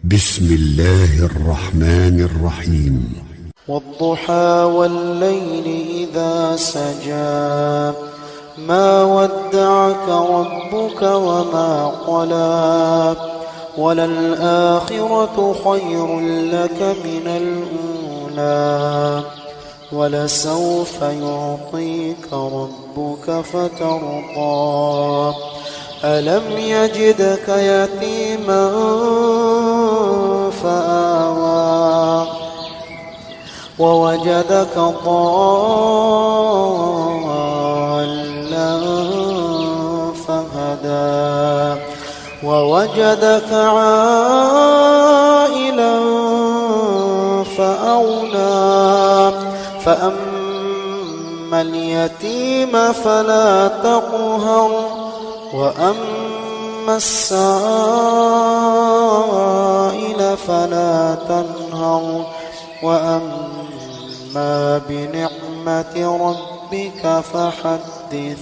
بسم الله الرحمن الرحيم. والضحى والليل إذا سجى ما ودعك ربك وما قلى وللآخرة خير لك من الأولى ولسوف يعطيك ربك فترضى ألم يجدك يتيما فآوى ووجدك ضالا فهدى ووجدك عائلا فأغنى فأما اليتيم فلا تقهر وأما السائل فلا تنهر وأما بنعمة ربك فحدث.